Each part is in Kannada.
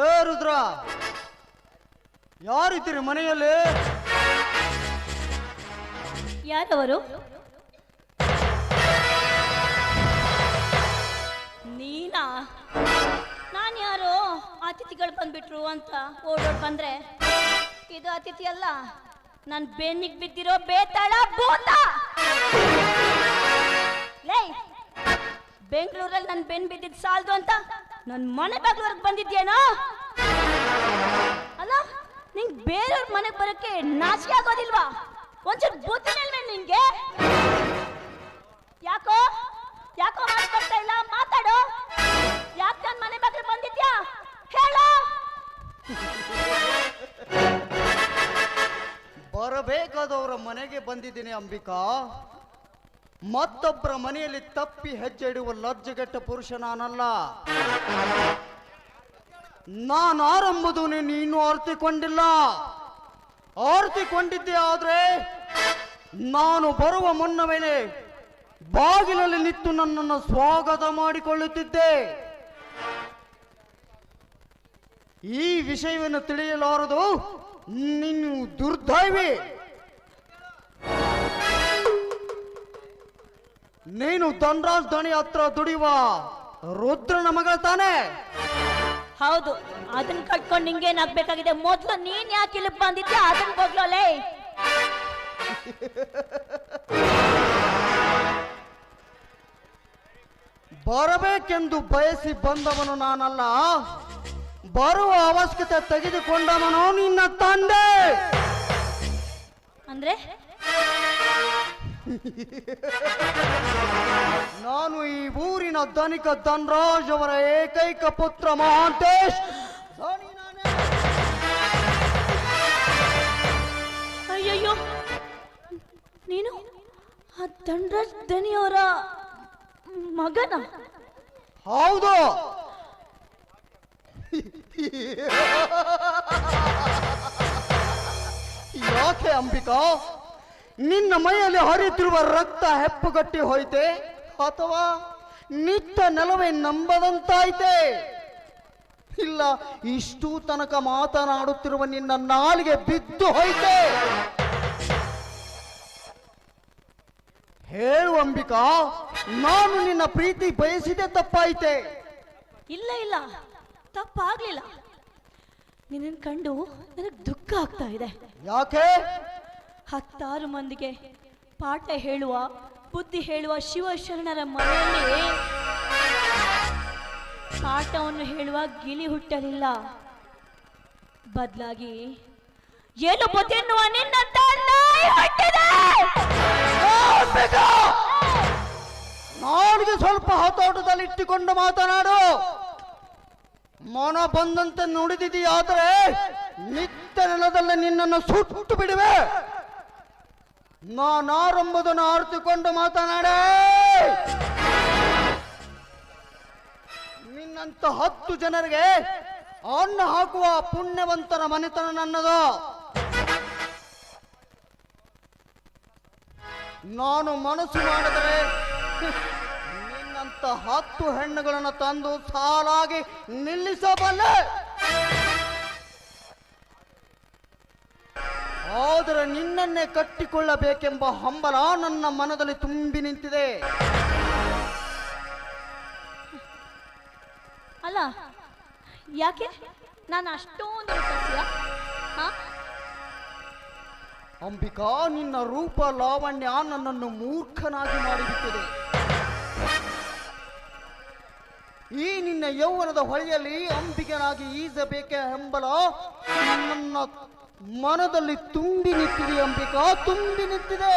ಏ ರುದ್ರ, ಯಾರಿದ್ದೀರಿ ಮನೆಯಲ್ಲಿ? ಯಾರವರು? ನೀನಾ? ನಾನು ಯಾರು? ಅತಿಥಿಗಳು ಬಂದ್ಬಿಟ್ರು ಅಂತ ಓಡೋಡ್ ಬಂದ್ರೆ ಇದು ಅತಿಥಿ ಅಲ್ಲ, ನಾನು ಬೆನ್ನಿಗೆ ಬಿದ್ದಿರೋ ಬೇತಾಳ ಭೂತ. ಲೇ, ಬೆಂಗಳೂರಲ್ಲಿ ನನ್ನ ಬೆನ್ ಬಿದ್ದಿದ್ದು ಸಾಲದು ಅಂತ ನನ್ನ ಮನೆ ಬಾಗ್ಲವರೆಗೆ ಬಂದಿದ್ಯೇನೋ? ಅಲ್ಲ, ನಿಂಗೆ ಬೇರೆಯವ್ರ ಮನೆಗೆ ಬರೋಕ್ಕೆ ನಾಚಿಕೆ ಆಗೋದಿಲ್ವಾ? ಒಂಚೂರು ಬುದ್ಧಿನಲ್ವೇ ನಿಂಗೆ? ಯಾಕೋ ಯಾಕೋ ಮಾತಾಡ್ತಾ ಇಲ್ಲ? ಮಾತಾಡು. ಯಾಕೆ ನನ್ನ ಮನೆ ಬಾಗ್ಲಿಗೆ ಬಂದಿದ್ಯಾ ಹೇಳು? ಬರಬೇಕಾದವರ ಮನೆಗೆ ಬಂದಿದ್ದೀನಿ ಅಂಬಿಕಾ. ಮತ್ತೊಬ್ಬರ ಮನೆಯಲ್ಲಿ ತಪ್ಪಿ ಹೆಜ್ಜೆ ಇಡುವ ಲಜ್ಜೆಗೆಟ್ಟ ಪುರುಷ ನಾನಲ್ಲ. ನಾನಾರೆಂಬುದು ನೀನು ಅರ್ಥಿಕೊಂಡಿಲ್ಲ. ಅರ್ಥಿಕೊಂಡಿದ್ದೆ ಆದ್ರೆ ನಾನು ಬರುವ ಮುನ್ನವೇನೆ ಬಾಗಿಲಲ್ಲಿ ನಿಂತು ನನ್ನನ್ನು ಸ್ವಾಗತ ಮಾಡಿಕೊಳ್ಳುತ್ತಿದ್ದೆ. ಈ ವಿಷಯವನ್ನು ತಿಳಿಯಲಾರದು ನೀನು ದುರ್ದೈವಿ. ನೀನು ಧನರಾಜ್ ದಣಿ ಹತ್ರ ದುಡಿಯುವ ರುದ್ರನ ಮಗಳ ತಾನೆ? ಹೌದು. ಅದನ್ನ ಕಟ್ಕೊಂಡು ನಿಂಗೇನಾಗ್ಬೇಕಾಗಿದೆ? ಮೊದ್ಲು ನೀನ್ ಯಾಕೆ ಇಲ್ಲಿ ಬಂದಿದ್ಯಾ ಅದನ್ನ ಹೋಗ್ಲೇ. ಬರಬೇಕೆಂದು ಬಯಸಿ ಬಂದವನು ನಾನಲ್ಲ, ಬರುವ ಅವಶ್ಯಕತೆ ತೆಗೆದುಕೊಂಡವನು ನಿನ್ನ ತಂದೆ. ಅಂದ್ರೆ ನಾನು ಈ ಊರಿನ ಧನಿಕ ಧನರಾಜ್ ಅವರ ಏಕೈಕ ಪುತ್ರ ಮಹಾಂತೇಶ್. ಅಯ್ಯಯ್ಯೋ, ನೀನು ಆ ಧನರಾಜ್ ದಣಿಯವರ ಮಗನ? ಹೌದು. ಯಾಕೆ ಅಂಬಿಕಾ, ನಿನ್ನ ಮೈಯಲ್ಲಿ ಹರಿಯುತ್ತಿರುವ ರಕ್ತ ಹೆಪ್ಪುಗಟ್ಟಿ ಹೋಯ್ತೆ ಅಥವಾ ನಿತ್ಯ ನೆಲವೇ ನಂಬದಂತಾಯ್ತೆ? ಇಲ್ಲ, ಇಷ್ಟು ತನಕ ಮಾತನಾಡುತ್ತಿರುವ ನಿನ್ನ ನಾಲಿಗೆ ಬಿದ್ದು ಹೋಯ್ತೆ? ಹೇಳು ಅಂಬಿಕಾ, ನಾನು ನಿನ್ನ ಪ್ರೀತಿ ಬಯಸಿದೆ ತಪ್ಪಾಯ್ತೆ? ಇಲ್ಲ ಇಲ್ಲ, ತಪ್ಪಾಗ್ಲಿಲ್ಲ. ನಿನ್ನನ್ನು ಕಂಡು ನನಗೆ ದುಃಖ ಆಗ್ತಾ ಇದೆ. ಯಾಕೆ? 10 ಮಂದಿಗೆ ಪಾಠ ಹೇಳುವ ಬುದ್ಧಿ ಹೇಳುವ ಶಿವಶರಣರ ಮನೆಯಲ್ಲಿ ಪಾಠವನ್ನು ಹೇಳುವ ಗಿಳಿ ಹುಟ್ಟಲಿಲ್ಲ. ಬದಲಾಗಿ ಏನು ಬುದ್ಧಿ ಎನ್ನುವ ನಿನ್ನಂತ ನಾಯಿ ಹುಟ್ಟಿದೆ. ನಾಡಿಗೆ ಸ್ವಲ್ಪ ಹತೋಟದಲ್ಲಿ ಇಟ್ಟುಕೊಂಡು ಮಾತನಾಡು. ಮನ ಬಂದಂತೆ ನುಡಿದಿದೆಯಾದರೆ ನಿತ್ಯ ನೆಲದಲ್ಲಿ ನಿನ್ನನ್ನು ಸುಟ್ಟು ಬಿಡುವೆ. ನಾನಾರೆಂಬುದನ್ನು ಅರಿತುಕೊಂಡು ಮಾತನಾಡೆ. ನಿನ್ನಂತ 10 ಜನರಿಗೆ ಅನ್ನ ಹಾಕುವ ಪುಣ್ಯವಂತನ ಮನೆತನ ನನ್ನದು. ನಾನು ಮನಸ್ಸು ಮಾಡಿದರೆ ನಿನ್ನಂತ 10 ಹೆಣ್ಣುಗಳನ್ನು ತಂದು ಸಾಲಾಗಿ ನಿಲ್ಲಿಸಬಲ್ಲೆ. ಆದರೆ ನಿನ್ನನ್ನೇ ಕಟ್ಟಿಕೊಳ್ಳಬೇಕೆಂಬ ಹಂಬಲ ನನ್ನ ಮನದಲ್ಲಿ ತುಂಬಿ ನಿಂತಿದೆ. ಅಲ್ಲ, ಯಾಕೆ ನಾನು ಅಷ್ಟೊಂದು ಅಂಬಿಕಾ, ನಿನ್ನ ರೂಪ ಲಾವಣ್ಯ ನನ್ನನ್ನು ಮೂರ್ಖನಾಗಿ ಮಾಡಿಬಿಟ್ಟಿದೆ. ಈ ನಿನ್ನ ಯೌವನದ ಹೊಳೆಯಲ್ಲಿ ಅಂಬಿಕನಾಗಿ ಈಜಬೇಕೆ ಹಂಬಲ ನನ್ನ ಮನದಲ್ಲಿ ತುಂಬಿ ನಿಂತಿದೆ. ಅಂಬಿಕಾ, ತುಂಬಿ ನಿಂತಿದೆ.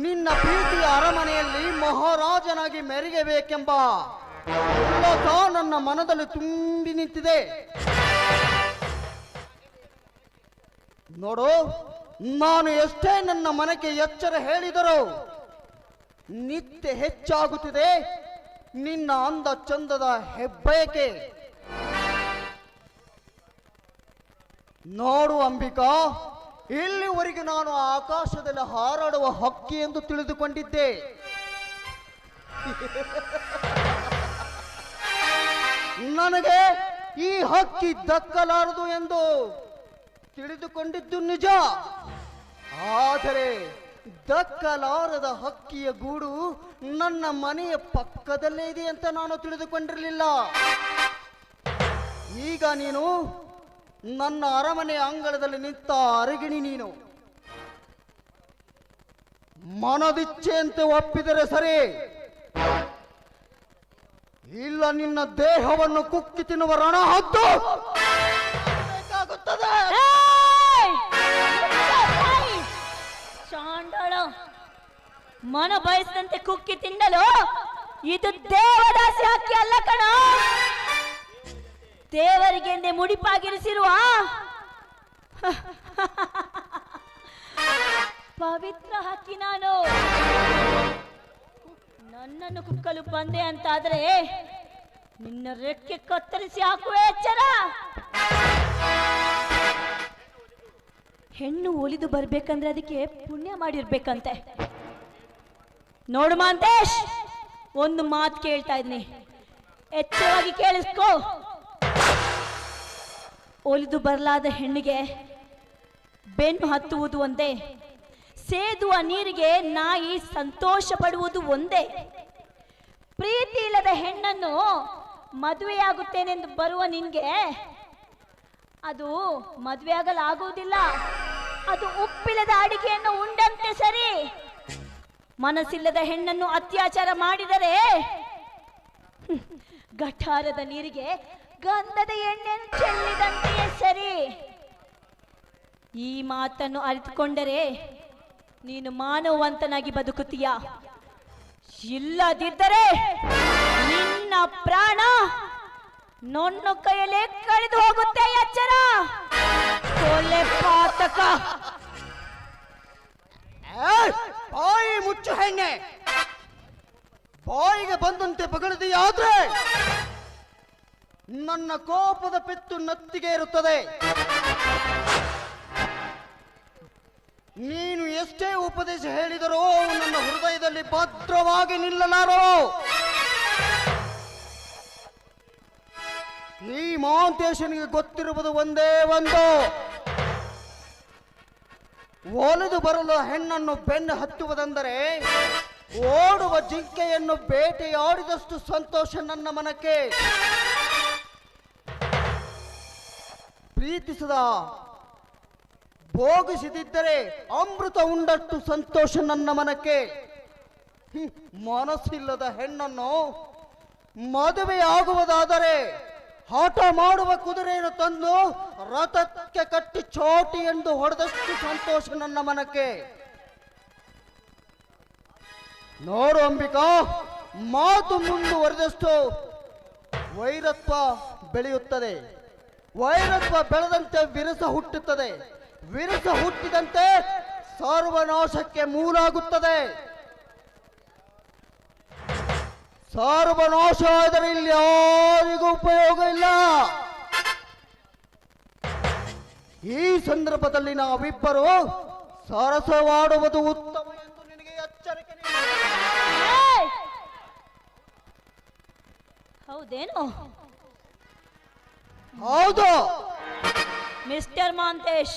ನಿನ್ನ ಪ್ರೀತಿಯ ಅರಮನೆಯಲ್ಲಿ ಮಹಾರಾಜನಾಗಿ ಮೆರೆಯಬೇಕೆಂಬ ಉಲ್ಲಾಸ ನನ್ನ ಮನದಲ್ಲಿ ತುಂಬಿ ನಿಂತಿದೆ. ನೋಡು, ನಾನು ಎಷ್ಟೇ ನನ್ನ ಮನಕ್ಕೆ ಎಚ್ಚರ ಹೇಳಿದರೂ ನಿತ್ಯ ಹೆಚ್ಚಾಗುತ್ತಿದೆ ನಿನ್ನ ಅಂದ ಚಂದದ ಹೆಬ್ಬಯಕೆ. ನೋಡು ಅಂಬಿಕಾ, ಇಲ್ಲಿವರೆಗೆ ನಾನು ಆಕಾಶದಲ್ಲಿ ಹಾರಾಡುವ ಹಕ್ಕಿ ಎಂದು ತಿಳಿದುಕೊಂಡಿದ್ದೆ. ನನಗೆ ಈ ಹಕ್ಕಿ ದಕ್ಕಲಾರದು ಎಂದು ತಿಳಿದುಕೊಂಡಿದ್ದು ನಿಜ. ಆದರೆ ದಕ್ಕಲಾರದ ಹಕ್ಕಿಯ ಗೂಡು ನನ್ನ ಮನೆಯ ಪಕ್ಕದಲ್ಲೇ ಇದೆ ಅಂತ ನಾನು ತಿಳಿದುಕೊಂಡಿರಲಿಲ್ಲ. ಈಗ ನೀನು ನನ್ನ ಅರಮನೆಯ ಅಂಗಳದಲ್ಲಿ ನಿಂತ ಅರಗಿಣಿ. ನೀನು ಮನದಿಚ್ಛೆಯಂತೆ ಒಪ್ಪಿದರೆ ಸರಿ, ಇಲ್ಲ ನಿನ್ನ ದೇಹವನ್ನು ಕುಕ್ಕಿ ತಿನ್ನುವ ರಣ ಹದ್ದು ಬೇಕಾಗುತ್ತದೆ. ಚಾಂಡಾಳ, ಮನ ಬಯಸಿದಂತೆ ಕುಕ್ಕಿ ತಿನ್ನಲು ಇದು ದೇವದಾಸಿ ಹಕ್ಕಿ ಅಲ್ಲ ಕಣ. ದೇವರಿಗೆಂದೇ ಮುಡಿಪಾಗಿರಿಸಿರುವ ಪವಿತ್ರ ಹಕ್ಕಿ ನಾನು. ನನ್ನನ್ನು ಕುಕ್ಕಲು ಬಂದೆ ಅಂತಾದ್ರೆ ನಿನ್ನ ರೆಕ್ಕೆ ಕತ್ತರಿಸಿ ಹಾಕುವೆ ಎಚ್ಚರ. ಹೆಣ್ಣು ಒಲಿದು ಬರ್ಬೇಕಂದ್ರೆ ಅದಕ್ಕೆ ಪುಣ್ಯ ಮಾಡಿರ್ಬೇಕಂತೆ. ನೋಡು ಮಾಂತೇಶ್, ಒಂದು ಮಾತು ಕೇಳ್ತಾ ಇದ್ನಿ, ಎಚ್ಚರವಾಗಿ ಕೇಳಿಸ್ಕೋ. ಒಲಿದು ಬರಲಾದ ಹೆಣ್ಣಿಗೆ ಬೆನ್ನು ಹತ್ತುವುದು ಒಂದೇ, ಸೇದುವ ನೀರಿಗೆ ನಾಯಿ ಸಂತೋಷ ಪಡುವುದು ಒಂದೇ. ಪ್ರೀತಿ ಇಲ್ಲದ ಹೆಣ್ಣನ್ನು ಮದುವೆಯಾಗುತ್ತೇನೆಂದು ಬರುವ ನಿನ್ಗೆ ಅದು ಮದುವೆಯಾಗಲಾಗುವುದಿಲ್ಲ. ಅದು ಉಪ್ಪಿಲ್ಲದ ಅಡಿಗೆಯನ್ನು ಉಂಡಂತೆ ಸರಿ. ಮನಸ್ಸಿಲ್ಲದ ಹೆಣ್ಣನ್ನು ಅತ್ಯಾಚಾರ ಮಾಡಿದರೆ ಗಠಾರದ ನೀರಿಗೆ ಗಂಧದ ಎಣ್ಣೆಯನ್ನು ಚೆಲ್ಲಿದಂತೆಯೇ ಸರಿ. ಈ ಮಾತನ್ನು ಅರಿತುಕೊಂಡರೆ ನೀನು ಮಾನವಂತನಾಗಿ ಬದುಕುತ್ತೀಯ. ಇಲ್ಲದಿದ್ದರೆ ನಿನ್ನ ಪ್ರಾಣ ನನ್ನ ಕೈಯಲ್ಲೇ ಕಳೆದು ಹೋಗುತ್ತೆ. ಎಚ್ಚರ, ಕೊಲೆ ಪಾತಕ. ಬಾಯಿ ಮುಚ್ಚು ಹೆಣ್ಣೆ. ಬಾಯಿಗೆ ಬಂದಂತೆ ಬಗಳಿದೆಯಾದ್ರೆ ನನ್ನ ಕೋಪದ ಪೆತ್ತು ನತ್ತಿಗೆ ಇರುತ್ತದೆ. ನೀನು ಎಷ್ಟೇ ಉಪದೇಶ ಹೇಳಿದರೂ ನನ್ನ ಹೃದಯದಲ್ಲಿ ಭದ್ರವಾಗಿ ನಿಲ್ಲಲಾರೋ. ಈ ಮಾಂತೇಶನಿಗೆ ಗೊತ್ತಿರುವುದು ಒಂದೇ ಒಂದು, ಒಲಿದು ಬರಲು ಹೆಣ್ಣನ್ನು ಬೆನ್ನು ಹತ್ತುವುದೆಂದರೆ ಓಡುವ ಜಿಂಕೆಯನ್ನು ಬೇಟೆಯಾಡಿದಷ್ಟು ಸಂತೋಷ ನನ್ನ ಮನಕ್ಕೆ. ಪ್ರೀತಿಸದ ಭೋಗಿಸಿದಿದ್ದರೆ ಅಮೃತ ಉಂಡಷ್ಟು ಸಂತೋಷ ನನ್ನ ಮನಕ್ಕೆ. ಮನಸ್ಸಿಲ್ಲದ ಹೆಣ್ಣನ್ನು ಮದುವೆ ಆಗುವುದಾದರೆ ಹಠ ಮಾಡುವ ಕುದುರೆಯನ್ನು ತಂದು ರಥಕ್ಕೆ ಕಟ್ಟಿ ಚೋಟಿ ಎಂದು ಹೊಡೆದಷ್ಟು ಸಂತೋಷ ನನ್ನ ಮನಕ್ಕೆ. ನೋಡು ಅಂಬಿಕಾ, ಮಾತು ಮುಂದುವರೆದಷ್ಟು ವೈರತ್ವ ಬೆಳೆಯುತ್ತದೆ. ವೈರತ್ವ ಬೆಳೆದಂತೆ ವಿರಸ ಹುಟ್ಟುತ್ತದೆ. ವಿರಸ ಹುಟ್ಟಿದಂತೆ ಸರ್ವನಾಶಕ್ಕೆ ಮೂಲಾಗುತ್ತದೆ. ಸರ್ವನಾಶ ಆದರೆ ಇಲ್ಲಿ ಯಾರಿಗೂ ಉಪಯೋಗ ಇಲ್ಲ. ಈ ಸಂದರ್ಭದಲ್ಲಿ ನಾವಿಬ್ಬರು ಸರಸವಾಡುವುದು ಉತ್ತಮ ಎಂದು ನಿನಗೆ ಎಚ್ಚರಿಕೆ ನೀಡುತ್ತೇನೆ. ಹೌದೇನು? ಹೌದು ಮಿಸ್ಟರ್ ಮಾಂತೇಶ್,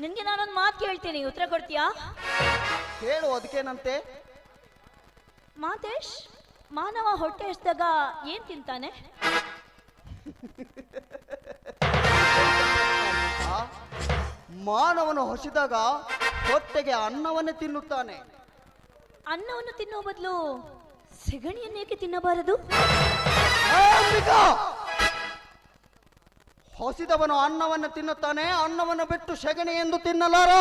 ನಿನ್ಗೆ ನಾನೊಂದು ಮಾತು ಕೇಳ್ತೀನಿ, ಉತ್ತರ ಕೊಡ್ತೀಯಾ? ಕೇಳು, ಅದಕ್ಕೇನಂತೆ? ಮಾಂತೇಶ್, ಮಾನವ ಹೊಟ್ಟೆ ಎಷ್ಟಾಗ ಏನ್ ತಿಂತಾನೆ? ಮಾನವನು ಹಸಿದಾಗ ಹೊಟ್ಟೆಗೆ ಅನ್ನವನ್ನೇ ತಿನ್ನುತ್ತಾನೆ. ಅನ್ನವನ್ನು ತಿನ್ನೋ ಬದಲು ಸೆಗಣಿಯನ್ನೇಕೆ ತಿನ್ನಬಾರದು? ಹಸಿದವನು ಅನ್ನವನ್ನು ತಿನ್ನುತ್ತಾನೆ, ಅನ್ನವನ್ನು ಬಿಟ್ಟು ಸೆಗಣಿ ಎಂದು ತಿನ್ನಲಾರ.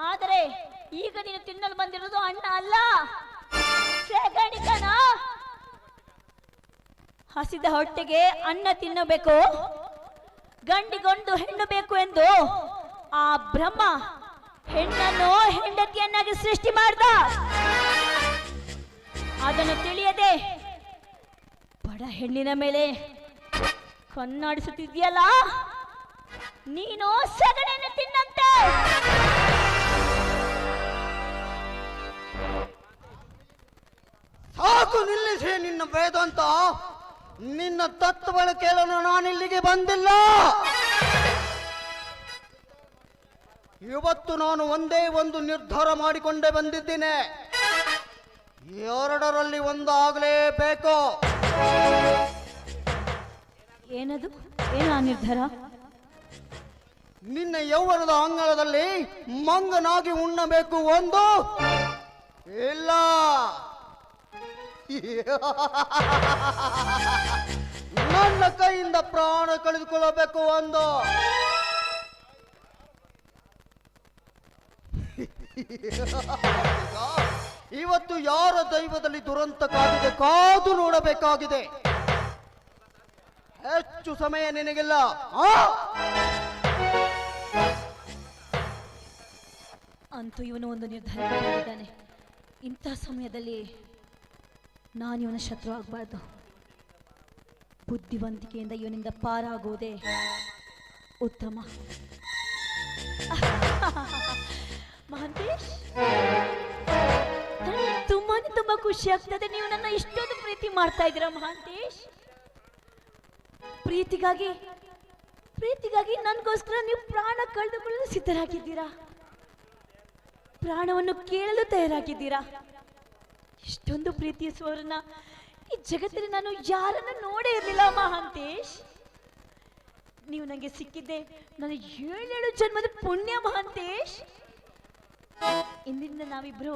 ಆದರೆ ಈಗ ನೀನು ತಿನ್ನಲು ಬಂದಿರೋದು ಅನ್ನ ಅಲ್ಲ, ಸೆಗಣಿ ಕಣ. ಹಸಿದ ಹೊಟ್ಟೆಗೆ ಅನ್ನ ತಿನ್ನಬೇಕು, ಗಂಡಿಗೊಂದು ಹೆಣ್ಣು ಬೇಕು ಎಂದು ಆ ಬ್ರಹ್ಮ ಹೆಣ್ಣನ್ನು ಹೆಂಡತಿಯನ್ನಾಗಿ ಸೃಷ್ಟಿ ಮಾಡ್ದ. ಅದನ್ನು ತಿಳಿಯದೆ ಬಡ ಹೆಣ್ಣಿನ ಮೇಲೆ ಕಣ್ಣಾಡಿಸುತ್ತಿದ್ಯಲ್ಲ, ನೀನು ಸಗಣಿಯನ್ನು ತಿನ್ನಂತೆ. ಸಾಕು ಸಾಕು ನಿಲ್ಲಿಸಿ ನಿನ್ನ ವೇದಾಂತ. ನಿನ್ನ ತತ್ವಗಳ ಕೇಳಲು ನಾನಿಲ್ಲಿಗೆ ಬಂದಿಲ್ಲ. ಇವತ್ತು ನಾನು ಒಂದೇ ಒಂದು ನಿರ್ಧಾರ ಮಾಡಿಕೊಂಡೇ ಬಂದಿದ್ದೇನೆ. ಎರಡರಲ್ಲಿ ಒಂದು ಆಗಲೇಬೇಕು. ಏನದು? ಏನು ಆ ನಿರ್ಧಾರ? ನಿನ್ನ ಯೌವನದ ಅಂಗಳದಲ್ಲಿ ಮಂಗನಾಗಿ ಉಣ್ಣಬೇಕು ಒಂದು, ಇಲ್ಲ ನನ್ನ ಕೈಯಿಂದ ಪ್ರಾಣ ಕಳೆದುಕೊಳ್ಳಬೇಕು ಒಂದು. ಇವತ್ತು ಯಾರ ದೈವದಲ್ಲಿ ದುರಂತ ಕಾದಿದೆ ಕಾದು ನೋಡಬೇಕಾಗಿದೆ. ಹೆಚ್ಚು ಸಮಯ ನಿನಗಿಲ್ಲ. ಅಂತೂ ಇವನು ಒಂದು ನಿರ್ಧಾರ ಮಾಡಿದ್ದಾನೆ. ಇಂಥ ಸಮಯದಲ್ಲಿ ನಾನು ಇವನ ಶತ್ರು ಆಗಬಾರ್ದು. ಬುದ್ಧಿವಂತಿಕೆಯಿಂದ ಇವನಿಂದ ಪಾರಾಗುವುದೇ ಉತ್ತಮ. ಮಹಾಂತೇಶ್, ತುಂಬಾ ಖುಷಿ ಆಗ್ತದೆ. ನೀವು ನನ್ನ ಇಷ್ಟೊಂದು ಪ್ರೀತಿ ಮಾಡ್ತಾ ಇದ್ದೀರಾ ಮಹಾಂತೇಶ್. ಪ್ರೀತಿಗಾಗಿ ನನಗೋಸ್ಕರ ನೀವು ಪ್ರಾಣ ಕಳೆದುಕೊಳ್ಳಲು ಸಿದ್ಧರಾಗಿದ್ದೀರಾ. ಪ್ರಾಣವನ್ನು ಕೇಳಲು ತಯಾರಾಗಿದ್ದೀರಾ. ಇಷ್ಟೊಂದು ಪ್ರೀತಿಸುವವರನ್ನ ಈ ಜಗತ್ತಲ್ಲಿ ನಾನು ಯಾರನ್ನ ನೋಡೇ ಇರಲಿಲ್ಲ ಮಹಾಂತೇಶ್. ನೀವು ನನಗೆ ಸಿಕ್ಕಿದ್ದೆ ನನ್ನ 7 ಜನ್ಮದ ಪುಣ್ಯ ಮಹಾಂತೇಶ್. ಇಂದಿನಿಂದ ನಾವಿಬ್ರು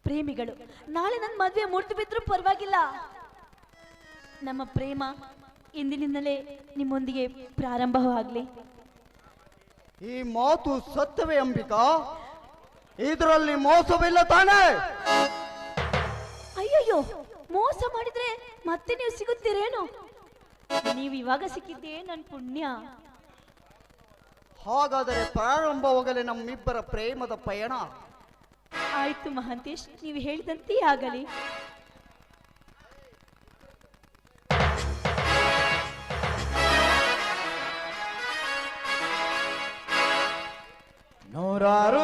ಪ್ರೇಮಿಗಳು. ನಾಳೆ ನನ್ನ ಮದುವೆ ಮುರಿದು ಬಿದ್ರೂ ಪರವಾಗಿಲ್ಲ. ನಮ್ಮ ಪ್ರೇಮ ಇಂದಿನಿಂದಲೇ ನಿಮ್ಮೊಂದಿಗೆ ಪ್ರಾರಂಭವಾಗಲಿ. ಈ ಮಾತು ಸತ್ಯವೇ ಅಂಬಿಕಾ? ಇದರಲ್ಲಿ ಮೋಸವಿಲ್ಲ ತಾನೇ? ಅಯ್ಯಯ್ಯೋ, ಮೋಸ ಮಾಡಿದ್ರೆ ಮತ್ತೆ ನೀವು ಸಿಗುತ್ತೀರೇನು? ನೀವು ಇವಾಗ ಸಿಕ್ಕಿದ್ದೇ ನನ್ನ ಪುಣ್ಯ. ಹಾಗಾದರೆ ಪ್ರಾರಂಭವಾಗಲೇ ನಮ್ಮಿಬ್ಬರ ಪ್ರೇಮದ ಪಯಣ. ಆಯ್ತು ಮಹಾಂತೇಶ್, ನೀವು ಹೇಳಿದಂತೆ ಆಗಲಿ. ನೂರಾರು